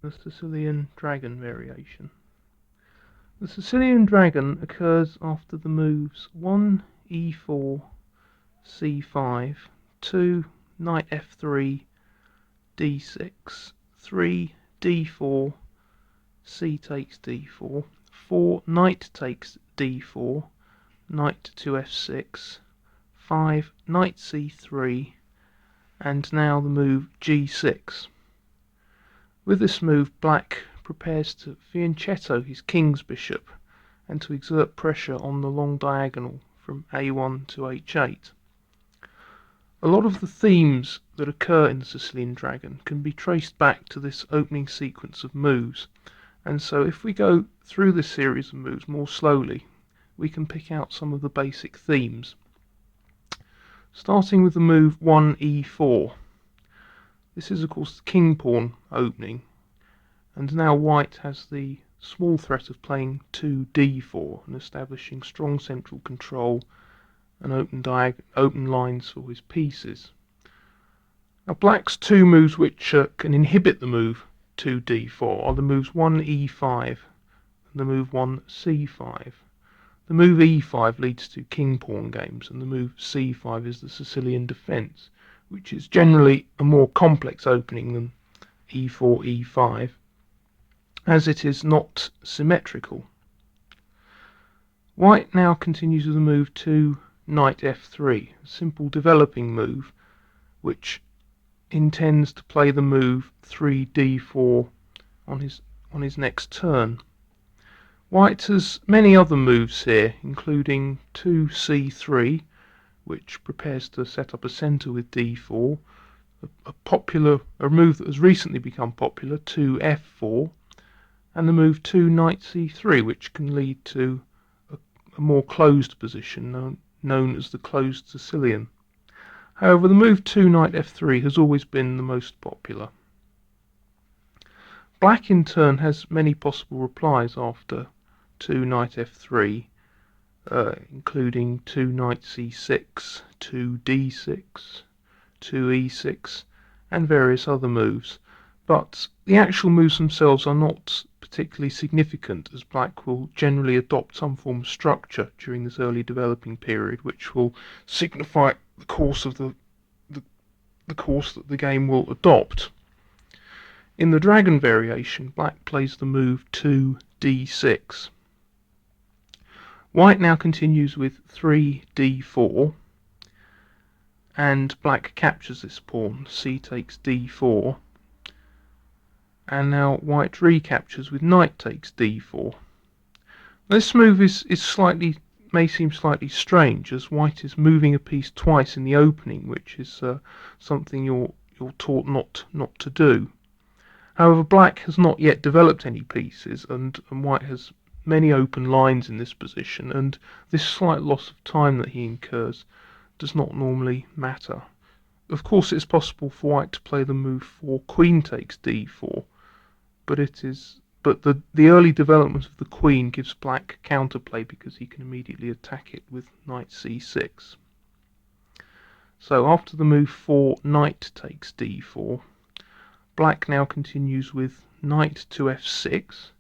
The Sicilian dragon variation. The Sicilian dragon occurs after the moves 1 e4 c5, 2 knight f3 d6, 3 d4 c takes d4, 4 knight takes d4, knight to f6, 5 knight c3, and now the move g6. With this move, black prepares to fianchetto his king's bishop and to exert pressure on the long diagonal from a1 to h8. A lot of the themes that occur in the Sicilian dragon can be traced back to this opening sequence of moves, and so if we go through this series of moves more slowly, we can pick out some of the basic themes. Starting with the move 1 e4. This is of course the king pawn opening, and now white has the small threat of playing 2 d4 and establishing strong central control and open lines for his pieces. Now black's two moves which can inhibit the move 2 d4 are the moves 1 e5 and the move 1 c5. The move e5 leads to king pawn games, and the move c5 is the Sicilian defence, which is generally a more complex opening than e4, e5, as it is not symmetrical. White now continues with the move 2 knight f3, a simple developing move which intends to play the move 3 d4 on his next turn. White has many other moves here, including 2 c3, which prepares to set up a centre with d4, a move that has recently become popular, 2 f4, and the move 2 knight c3, which can lead to a more closed position known as the closed Sicilian. However, the move 2 knight f3 has always been the most popular. Black in turn has many possible replies after 2 knight f3, including 2 knight c6, 2 d6, 2 e6, and various other moves, but the actual moves themselves are not particularly significant, as black will generally adopt some form of structure during this early developing period, which will signify the course of the course that the game will adopt. In the dragon variation, black plays the move 2 d6. White now continues with 3 d4, and black captures this pawn. C takes d4, and now white recaptures with knight takes d4. This move may seem slightly strange, as white is moving a piece twice in the opening, which is something you're taught not to do. However, black has not yet developed any pieces, and white has many open lines in this position, and this slight loss of time that he incurs does not normally matter. Of course, it's possible for white to play the move 4 queen takes d4, but the early development of the queen gives black counterplay because he can immediately attack it with knight c6. So after the move 4 knight takes d4, black now continues with knight to f6.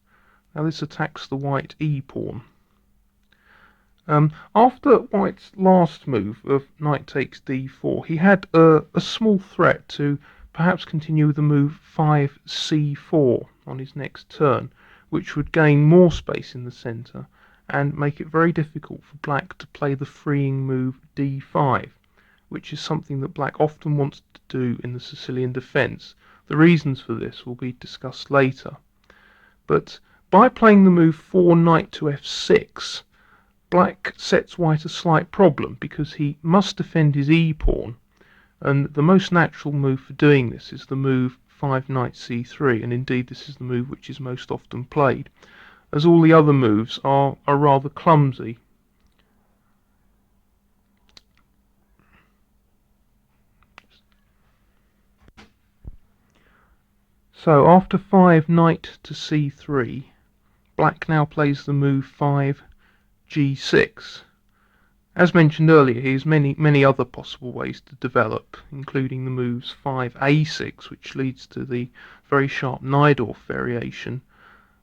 Now this attacks the white e-pawn. After white's last move of knight takes d4, he had a small threat to perhaps continue with the move 5 c4 on his next turn, which would gain more space in the centre and make it very difficult for black to play the freeing move d5, which is something that black often wants to do in the Sicilian defence. The reasons for this will be discussed later. But by playing the move 4 knight to f6, black sets white a slight problem because he must defend his e-pawn, and the most natural move for doing this is the move 5 knight c3, and indeed this is the move which is most often played, as all the other moves are rather clumsy. So after 5 knight to c3, black now plays the move 5 g6. As mentioned earlier, he has many other possible ways to develop, including the moves 5a6, which leads to the very sharp Najdorf variation,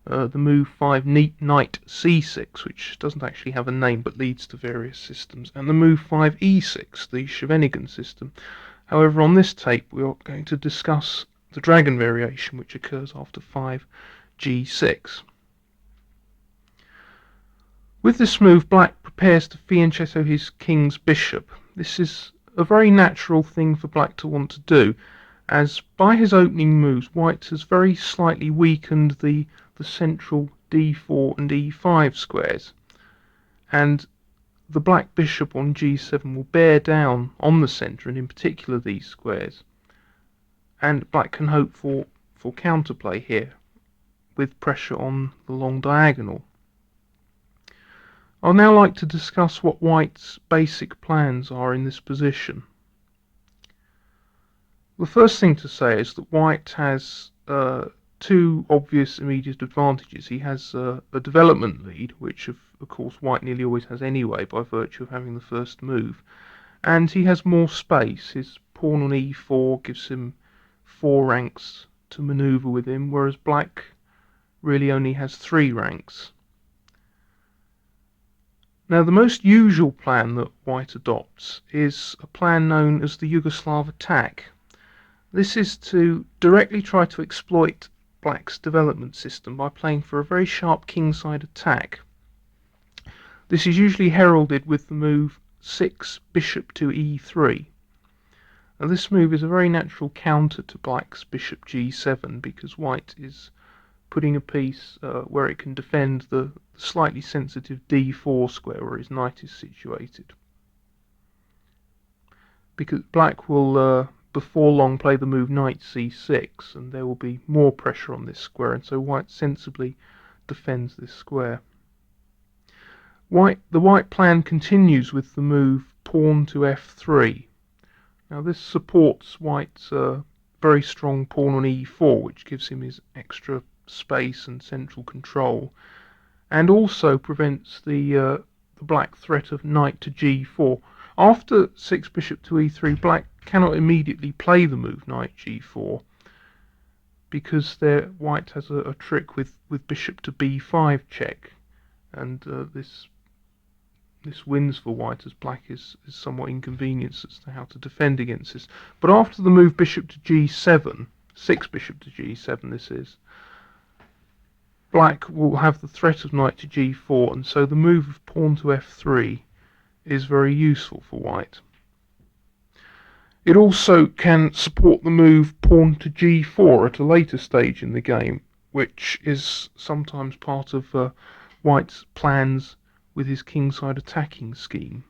the move 5 knight c6, which doesn't actually have a name but leads to various systems, and the move 5e6, the Scheveningen system. However, on this tape we are going to discuss the dragon variation, which occurs after 5g6. With this move, black prepares to fianchetto his king's bishop. This is a very natural thing for black to want to do, as by his opening moves, white has very slightly weakened the central d4 and e5 squares, and the black bishop on g7 will bear down on the centre, and in particular these squares, and black can hope for counterplay here with pressure on the long diagonal. I'd now like to discuss what white's basic plans are in this position. The first thing to say is that white has two obvious immediate advantages. He has a development lead, which of course white nearly always has anyway by virtue of having the first move, and he has more space. His pawn on e4 gives him 4 ranks to manoeuvre with him, whereas black really only has 3 ranks. Now, the most usual plan that white adopts is a plan known as the Yugoslav attack. This is to directly try to exploit black's development system by playing for a very sharp kingside attack. This is usually heralded with the move 6 bishop to e3. Now, this move is a very natural counter to black's bishop g7, because white is putting a piece where it can defend the slightly sensitive d4 square where his knight is situated. Because black will before long play the move knight c6, and there will be more pressure on this square, and so white sensibly defends this square. The white plan continues with the move pawn to f3. Now this supports white's very strong pawn on e4, which gives him his extra space and central control, and also prevents the black threat of knight to g4. After 6 bishop to e3, black cannot immediately play the move knight g4, because white has a trick with bishop to b5 check, and this wins for white, as black is somewhat inconvenienced as to how to defend against this. But after the move bishop to g7, 6 bishop to g7 this is, black will have the threat of knight to g4, and so the move of pawn to f3 is very useful for white. It also can support the move pawn to g4 at a later stage in the game, which is sometimes part of white's plans with his kingside attacking scheme.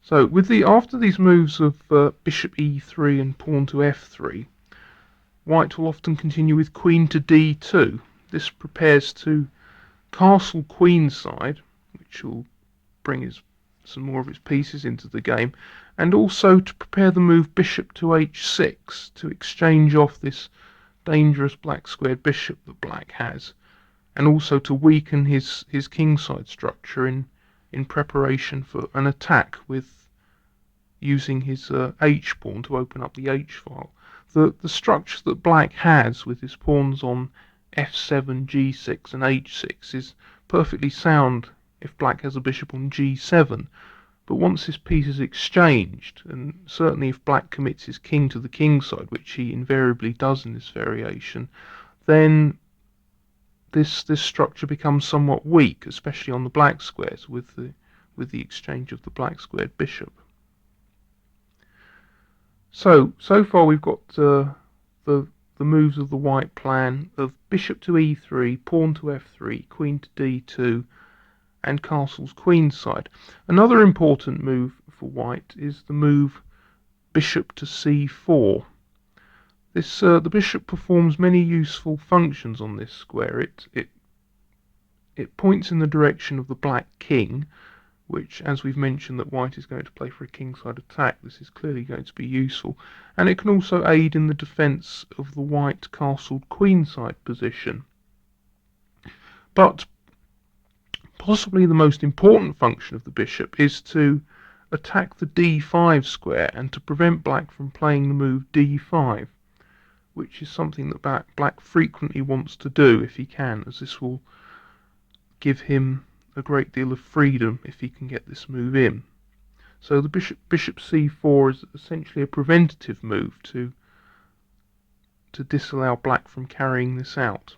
So after these moves of bishop e3 and pawn to f3, white will often continue with queen to d2. This prepares to castle queenside, which will bring some more of its pieces into the game, and also to prepare the move bishop to h6 to exchange off this dangerous black squared bishop that black has, and also to weaken his kingside structure in preparation for an attack with using his h pawn to open up the h file. The structure that black has with his pawns on f7, g6 and h6 is perfectly sound if black has a bishop on g7, but once this piece is exchanged, and certainly if black commits his king to the king side, which he invariably does in this variation, then this structure becomes somewhat weak, especially on the black squares with the exchange of the black squared bishop. So far we've got the moves of the white plan of bishop to e3, pawn to f3, queen to d2, and castles queenside. Another important move for white is the move bishop to c4. The bishop performs many useful functions on this square. It points in the direction of the black king, which, as we've mentioned that white is going to play for a kingside attack, this is clearly going to be useful, and it can also aid in the defence of the white castled queenside position. But possibly the most important function of the bishop is to attack the d5 square and to prevent black from playing the move d5, which is something that black frequently wants to do if he can, as this will give him a great deal of freedom if he can get this move in. So the bishop c4 is essentially a preventative move to disallow black from carrying this out.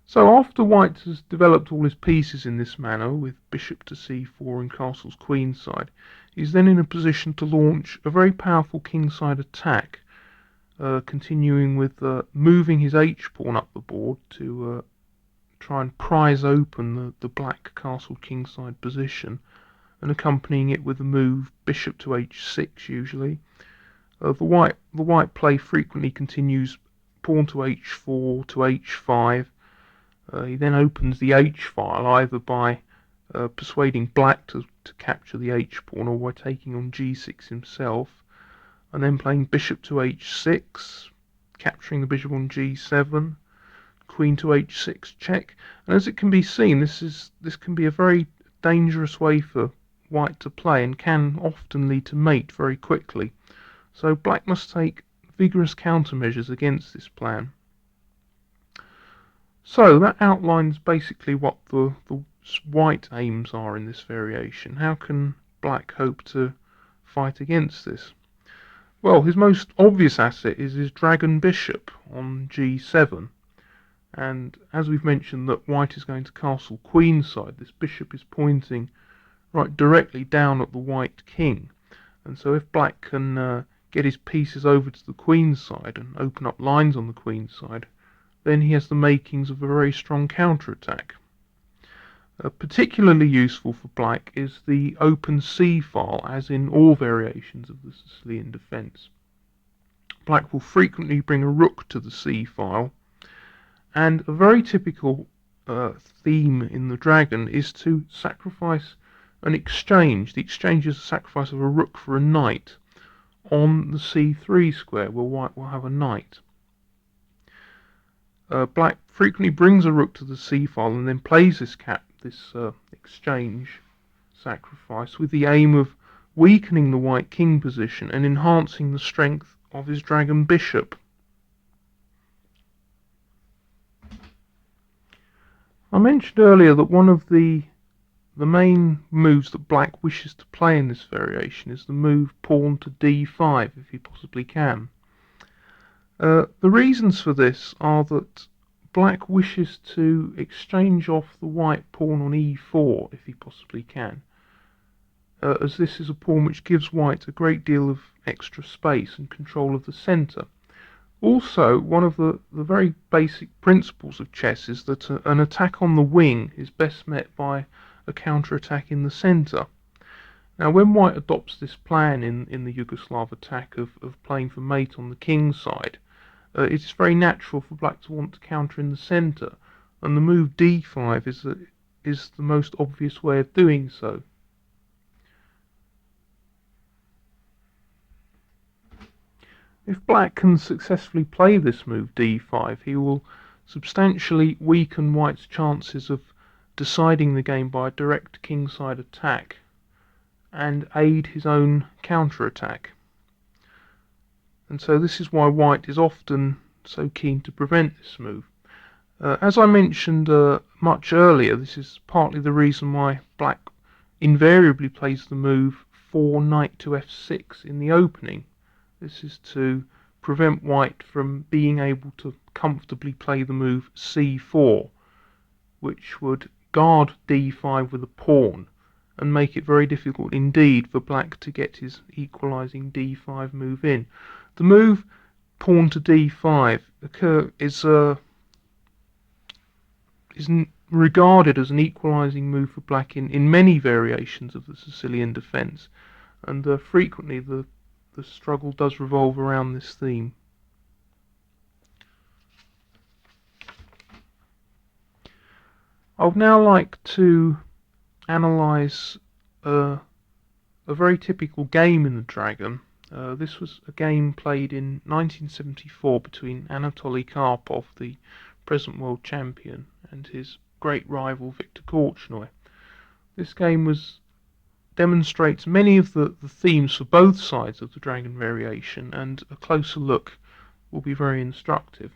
So after white has developed all his pieces in this manner, with bishop to c4 and castles queenside, he's then in a position to launch a very powerful kingside attack, continuing with moving his h-pawn up the board to try and prise open the black castle kingside position, and accompanying it with a move bishop to h6 usually. The white play frequently continues pawn to h4 to h5. He then opens the h-file either by persuading black to capture the h-pawn or by taking on g6 himself, and then playing bishop to h6, capturing the bishop on g7, queen to h6 check. And as it can be seen, this can be a very dangerous way for white to play and can often lead to mate very quickly. So black must take vigorous countermeasures against this plan. So that outlines basically what the white aims are in this variation. How can black hope to fight against this? Well, his most obvious asset is his dragon bishop on g7. And as we've mentioned that white is going to castle queenside, this bishop is pointing right directly down at the white king. And so if black can get his pieces over to the queenside and open up lines on the queenside, then he has the makings of a very strong counterattack. Particularly useful for black is the open c-file, as in all variations of the Sicilian defence. Black will frequently bring a rook to the c-file, and a very typical theme in the dragon is to sacrifice an exchange. The exchange is the sacrifice of a rook for a knight on the c3 square, where white will have a knight. Black frequently brings a rook to the c-file and then plays this exchange sacrifice with the aim of weakening the white king position and enhancing the strength of his dragon bishop. I mentioned earlier that one of the main moves that black wishes to play in this variation is the move pawn to d5 if he possibly can. The reasons for this are that black wishes to exchange off the white pawn on e4 if he possibly can, as this is a pawn which gives white a great deal of extra space and control of the centre. Also, one of the very basic principles of chess is that an attack on the wing is best met by a counter-attack in the centre. Now, when white adopts this plan in the Yugoslav attack of playing for mate on the king side, it's very natural for black to want to counter in the centre, and the move d5 is the most obvious way of doing so. If black can successfully play this move d5, he will substantially weaken white's chances of deciding the game by a direct kingside attack and aid his own counter-attack. And so this is why white is often so keen to prevent this move. As I mentioned much earlier, this is partly the reason why black invariably plays the move 4 knight to f6 in the opening. This is to prevent white from being able to comfortably play the move c4, which would guard d5 with a pawn and make it very difficult indeed for black to get his equalising d5 move in. The move pawn to d5 is regarded as an equalising move for black in many variations of the Sicilian defence, and frequently the struggle does revolve around this theme. I would now like to analyse a very typical game in the Dragon. This was a game played in 1974 between Anatoly Karpov, the present world champion, and his great rival Victor Korchnoi. This game demonstrates many of the themes for both sides of the dragon variation, and a closer look will be very instructive.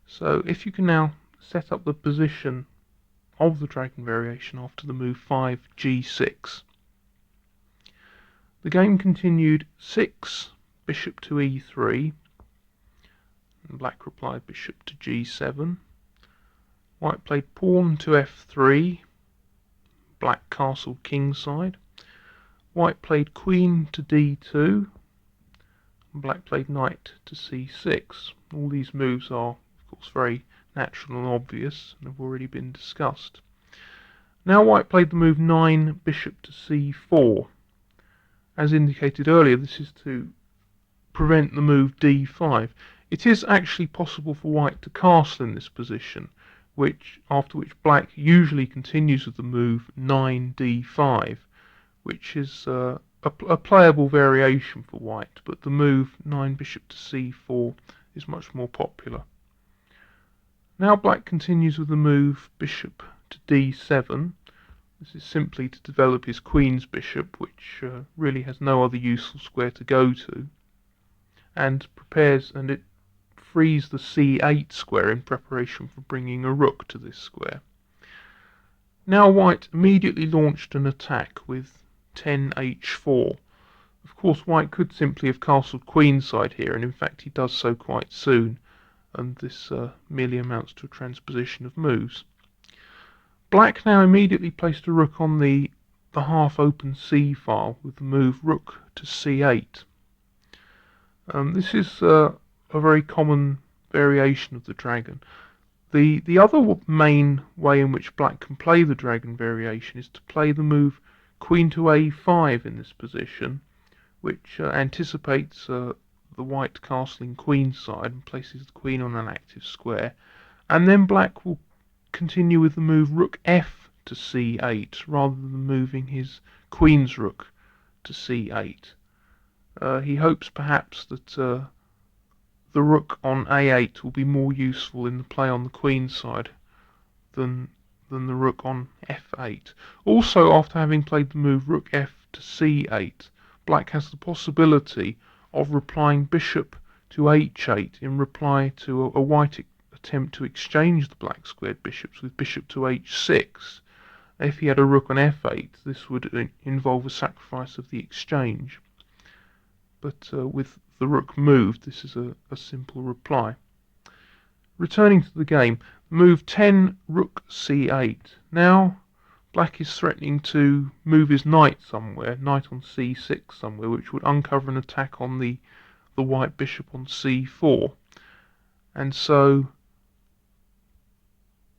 So if you can now set up the position of the dragon variation after the move 5g6. The game continued 6 bishop to e3, and black replied bishop to g7. White played pawn to f3, black castled kingside. White played queen to d2, and black played knight to c6. All these moves are, of course, very natural and obvious and have already been discussed. Now white played the move 9 bishop to c4. As indicated earlier, this is to prevent the move d5. It is actually possible for white to castle in this position, after which black usually continues with the move 9 d5, which is a playable variation for white, but the move 9 bishop to c4 is much more popular. Now black continues with the move bishop to d7. This is simply to develop his queen's bishop, which really has no other useful square to go to, and it frees the c8 square in preparation for bringing a rook to this square. Now white immediately launched an attack with 10h4. Of course, white could simply have castled queenside here, and in fact he does so quite soon, and this merely amounts to a transposition of moves. Black now immediately placed a rook on the half-open c file with the move rook to c8. This is a very common variation of the dragon. The other main way in which black can play the dragon variation is to play the move queen to a5 in this position, which anticipates the white castling queenside and places the queen on an active square, and then black will continue with the move rook f to c8 rather than moving his queen's rook to c8. He hopes perhaps that the rook on a8 will be more useful in the play on the queen side than the rook on f8. Also, after having played the move rook f to c8, black has the possibility of replying bishop to h8 in reply to a white attempt to exchange the black squared bishops with bishop to h6. If he had a rook on f8, this would involve a sacrifice of the exchange. But with the rook moved, this is a simple reply. Returning to the game, move 10 rook c8. Now black is threatening to move his knight somewhere, knight on c6 somewhere, which would uncover an attack on the white bishop on c4. And so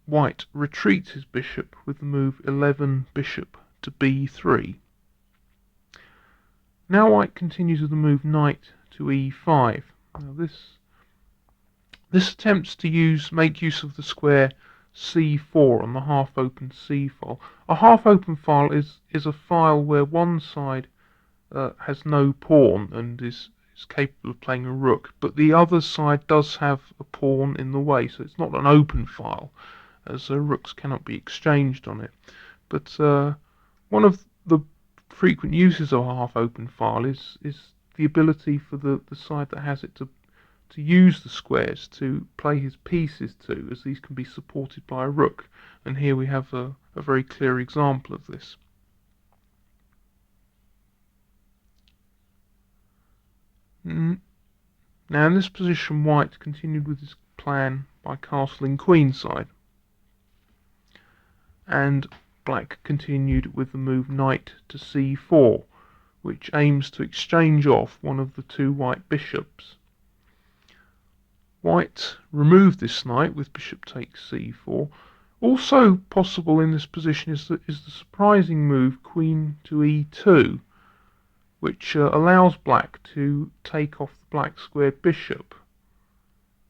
white retreats his bishop with the move 11 bishop to b3. Now white continues with the move knight to e5. Now this attempts to make use of the square c4 on the half-open c file. A half-open file is a file where one side has no pawn and is capable of playing a rook, but the other side does have a pawn in the way, so it's not an open file, as rooks cannot be exchanged on it. But one of the frequent uses of a half-open file is the ability for the side that has it to use the squares to play his pieces to, as these can be supported by a rook, and here we have a very clear example of this. Now in this position white continued with his plan by castling queenside, and black continued with the move knight to c4, which aims to exchange off one of the two white bishops. White removed this knight with bishop takes c4. Also possible in this position is the surprising move queen to e2, which allows black to take off the black squared bishop,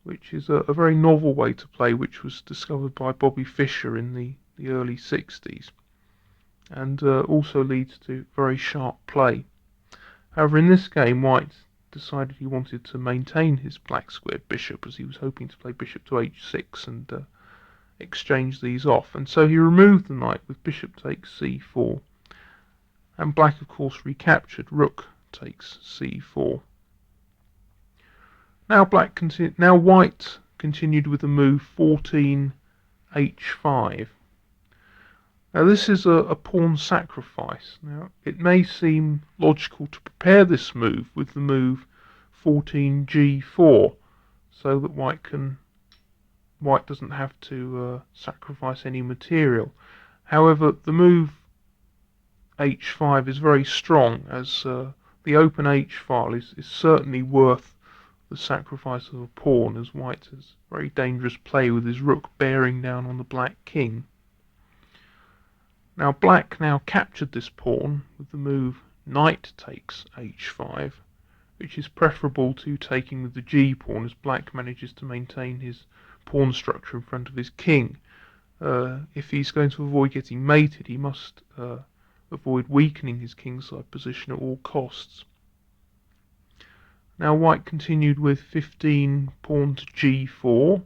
which is a very novel way to play, which was discovered by Bobby Fischer in the early 60s, and also leads to very sharp play. However, in this game white decided he wanted to maintain his black squared bishop, as he was hoping to play bishop to h6 exchange these off, and so he removed the knight with bishop takes c4, and black of course recaptured, rook takes c4. Now white continued with the move 14 h5. Now this is a pawn sacrifice. Now it may seem logical to prepare this move with the move 14 g4, so that white doesn't have to sacrifice any material. However, the move h5 is very strong, as the open h file is certainly worth the sacrifice of a pawn, as white has very dangerous play with his rook bearing down on the black king. Now black now captured this pawn with the move knight takes h5, which is preferable to taking with the g pawn, as black manages to maintain his pawn structure in front of his king. If he's going to avoid getting mated, he must avoid weakening his kingside position at all costs. Now white continued with 15 pawn to g4,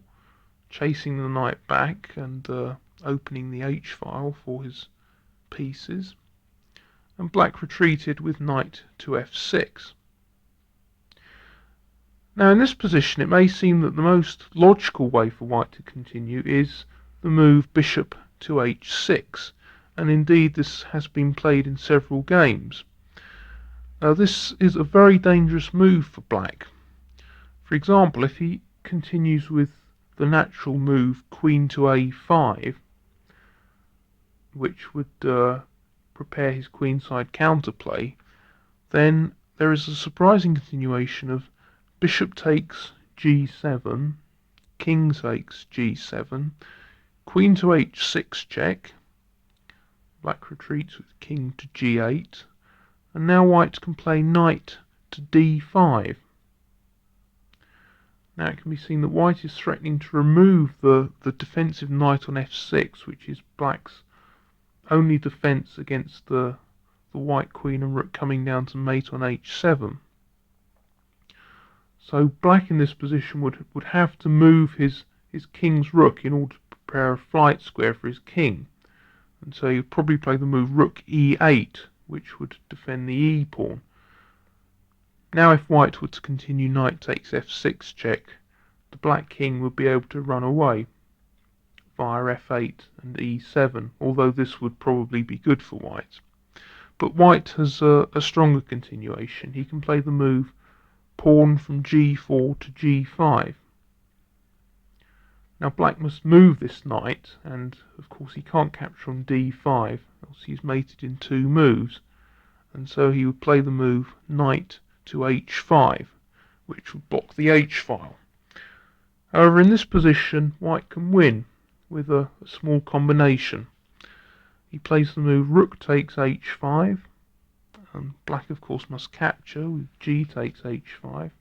chasing the knight back and opening the h file for his pieces, and black retreated with knight to f6. Now in this position it may seem that the most logical way for white to continue is the move bishop to h6, and indeed this has been played in several games. This is a very dangerous move for black. For example, if he continues with the natural move queen to a5, which would prepare his queenside counterplay, then there is a surprising continuation of bishop takes g7, king takes g7, queen to h6 check, black retreats with king to g8, and now white can play knight to d5. Now it can be seen that white is threatening to remove the defensive knight on f6, which is black's only defense against the white queen and rook coming down to mate on h7. So black in this position would have to move his king's rook in order to prepare a flight square for his king, and so he would probably play the move rook e8, which would defend the e pawn. Now if white were to continue knight takes f6 check, the black king would be able to run away via f8 and e7, although this would probably be good for white. But white has a stronger continuation. He can play the move pawn from g4 to g5. Now black must move this knight, and of course he can't capture on d5, else he's mated in two moves, and so he would play the move knight to h5, which would block the h file. However, in this position white can win with a small combination. He plays the move rook takes h5, and black of course must capture with g takes h5.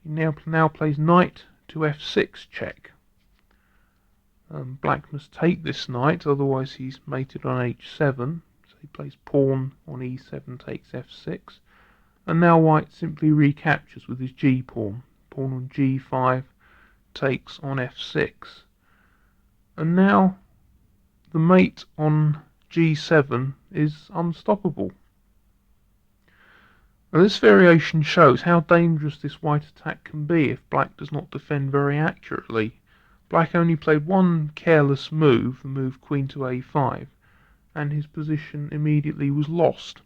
He now plays knight to f6 check. Black must take this knight, otherwise he's mated on h7, so he plays pawn on e7 takes f6, and now white simply recaptures with his g pawn. Pawn on g5 takes on f6, and now the mate on g7 is unstoppable. Now this variation shows how dangerous this white attack can be if black does not defend very accurately. Black only played one careless move, the move queen to a5, and his position immediately was lost.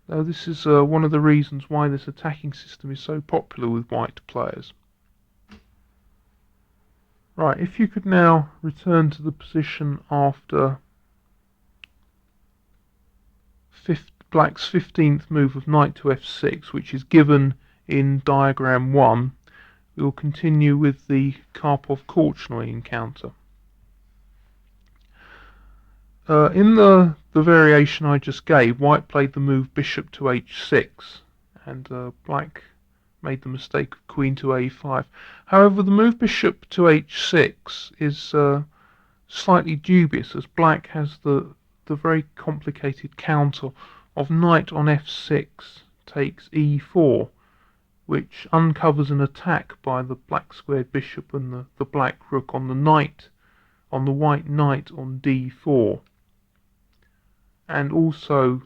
Now this is one of the reasons why this attacking system is so popular with white players. Right, if you could now return to the position after black's 15th move of knight to f6, which is given in diagram 1, we will continue with the Karpov-Korchnoi encounter. In the variation I just gave, white played the move bishop to h6, and black made the mistake of queen to a5. However, the move bishop to h6 is slightly dubious, as black has the very complicated counter of knight on f6 takes e4, which uncovers an attack by the black squared bishop and the black rook on the knight on the white knight on d4, and also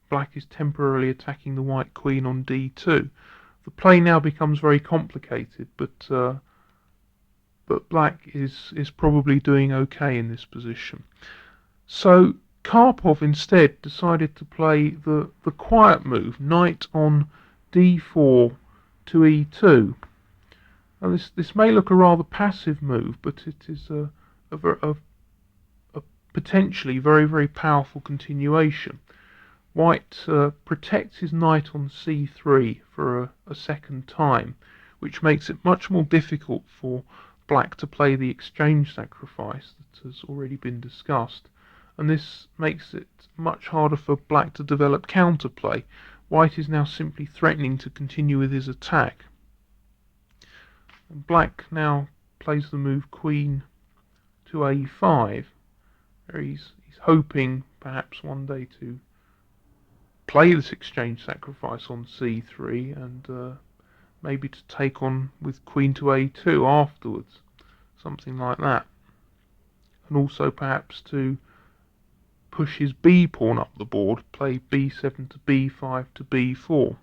black is temporarily attacking the white queen on d2. The play now becomes very complicated, but black is probably doing okay in this position. So Karpov instead decided to play the quiet move, knight on d4 to e2. Now this may look a rather passive move, but it is a potentially very powerful continuation. White protects his knight on c3 for a second time, which makes it much more difficult for black to play the exchange sacrifice that has already been discussed, and this makes it much harder for black to develop counterplay. White is now simply threatening to continue with his attack. And black now plays the move queen to a5, where he's hoping perhaps one day to play this exchange sacrifice on c3 and maybe to take on with queen to a2 afterwards, something like that, and also perhaps to push his b pawn up the board, play b7 to b5 to b4.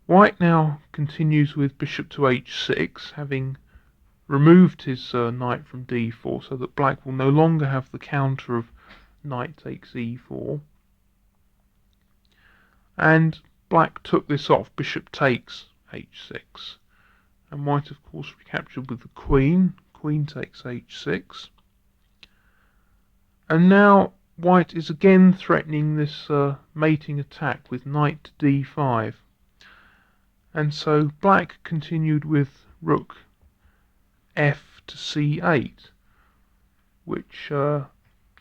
White now continues with bishop to h6, having removed his knight from d4, so that black will no longer have the counter of knight takes e4. And black took this off, bishop takes h6, and white of course recaptured with the queen, queen takes h6. And now white is again threatening this mating attack with knight to d5. And so black continued with rook f to c8, which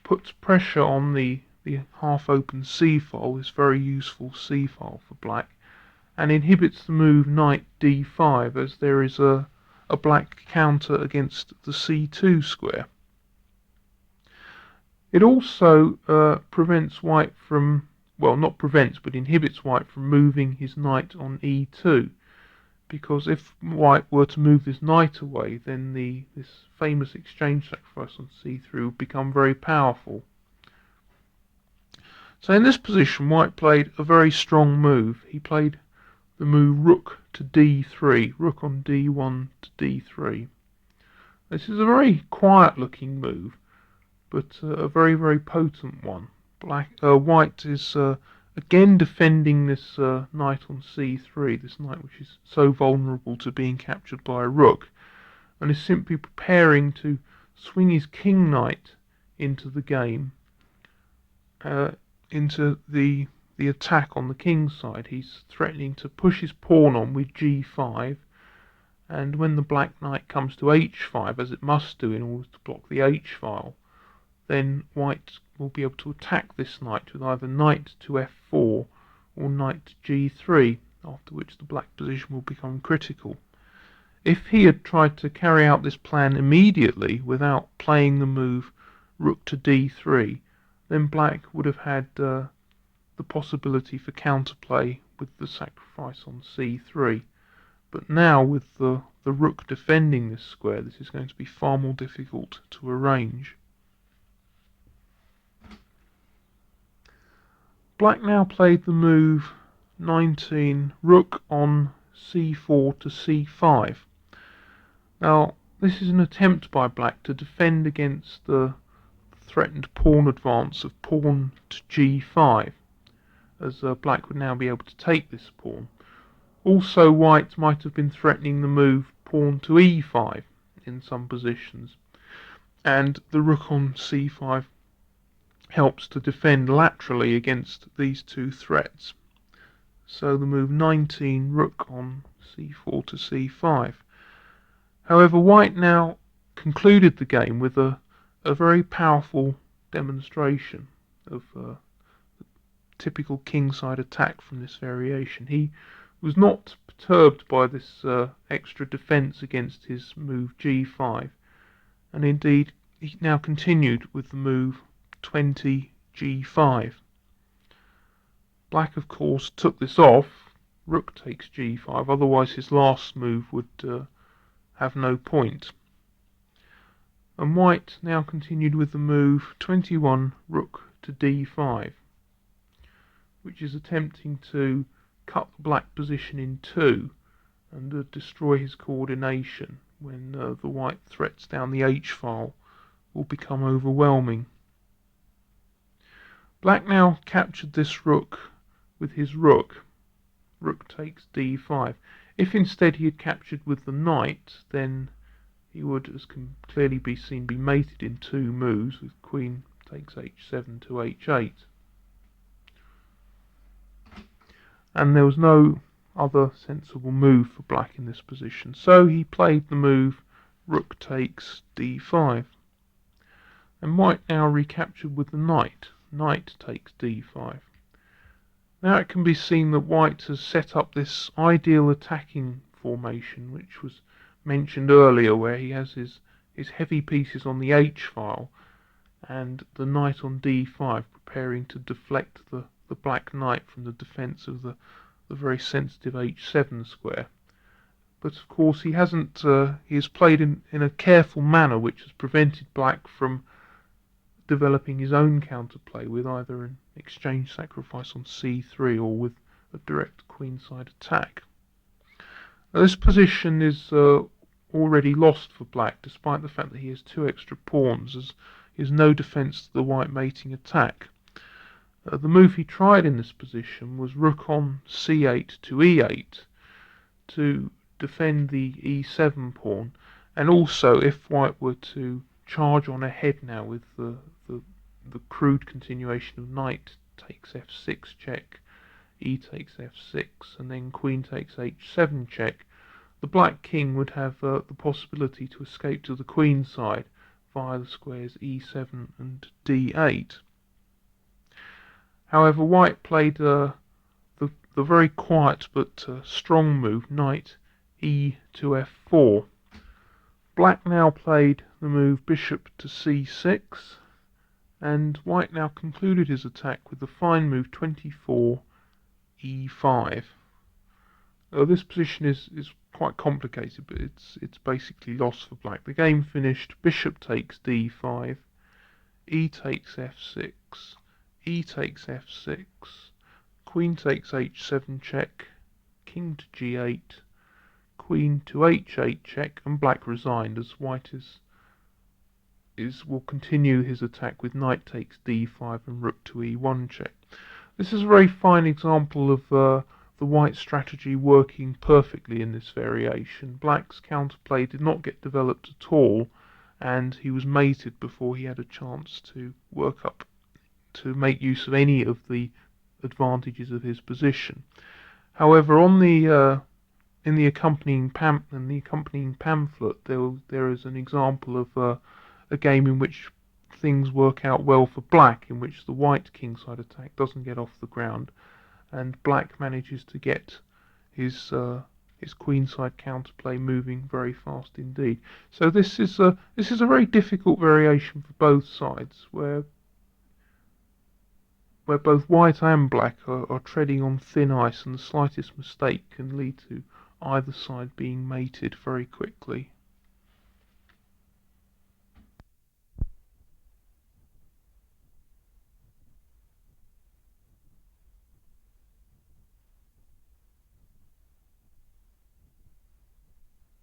puts pressure on the half-open c-file, this very useful c-file for black, and inhibits the move knight d5, as there is a black counter against the c2 square. It also prevents white from, well, not prevents, but inhibits white from moving his knight on e2, because if white were to move this knight away, then this famous exchange sacrifice on c3 would become very powerful. So in this position, white played a very strong move. He played the move rook to d3, rook on d1 to d3. This is a very quiet-looking move, but a very potent one. White is again defending this knight on c3, this knight which is so vulnerable to being captured by a rook, and is simply preparing to swing his king knight into the game, into the attack on the king's side. He's threatening to push his pawn on with g5, and when the black knight comes to h5, as it must do in order to block the h-file, then white will be able to attack this knight with either knight to f4 or knight to g3, after which the black position will become critical. If he had tried to carry out this plan immediately without playing the move rook to d3, then black would have had the possibility for counterplay with the sacrifice on c3. But now, with the rook defending this square, this is going to be far more difficult to arrange. Black now played the move 19, rook on c4 to c5. Now, this is an attempt by black to defend against the threatened pawn advance of pawn to g5, as black would now be able to take this pawn. Also, white might have been threatening the move pawn to e5 in some positions, and the rook on c5 helps to defend laterally against these two threats. So the move 19, rook on c4 to c5. However, white now concluded the game with a very powerful demonstration of typical kingside attack from this variation. He was not perturbed by this extra defence against his move g5, and indeed he now continued with the move 20 g5. Black of course took this off, rook takes g5, otherwise his last move would have no point. And white now continued with the move 21 rook to d5, which is attempting to cut the black position in two and destroy his coordination when the white threats down the h-file will become overwhelming. Black now captured this rook with his rook. Rook takes d5. If instead he had captured with the knight, then he would, as can clearly be seen, be mated in two moves, with queen takes h7 to h8. And there was no other sensible move for black in this position, so he played the move rook takes d5. And white now recaptured with the knight. Knight takes d5. Now it can be seen that white has set up this ideal attacking formation, which was mentioned earlier, where he has his heavy pieces on the h-file and the knight on d5, preparing to deflect the black knight from the defence of the very sensitive h7 square. But of course he hasn't. He has played in a careful manner, which has prevented black from developing his own counterplay with either an exchange sacrifice on c3 or with a direct queenside attack. Now, this position is already lost for black, despite the fact that he has two extra pawns, as he has no defence to the white mating attack. The move he tried in this position was rook on c8 to e8 to defend the e7 pawn, and also if white were to charge on ahead now with the crude continuation of knight takes f6 check, e takes f6, and then queen takes h7 check, the black king would have the possibility to escape to the queen side via the squares e7 and d8. However, white played the very quiet but strong move knight e to f4. Black now played the move bishop to c6, and white now concluded his attack with the fine move 24 e5. This position is quite complicated, but it's basically lost for black. The game finished bishop takes d5, e takes f6, e takes f6, queen takes h7 check, king to g8, queen to h8 check, and black resigned, as white will continue his attack with knight takes d5 and rook to e1 check. This is a very fine example of the white strategy working perfectly in this variation. Black's counterplay did not get developed at all, and he was mated before he had a chance to work up to make use of any of the advantages of his position. However, on the in the accompanying pamphlet, there is an example of a game in which things work out well for black, in which the white kingside attack doesn't get off the ground, and black manages to get his queenside counterplay moving very fast indeed. So this is a very difficult variation for both sides, where both white and black are treading on thin ice, and the slightest mistake can lead to either side being mated very quickly.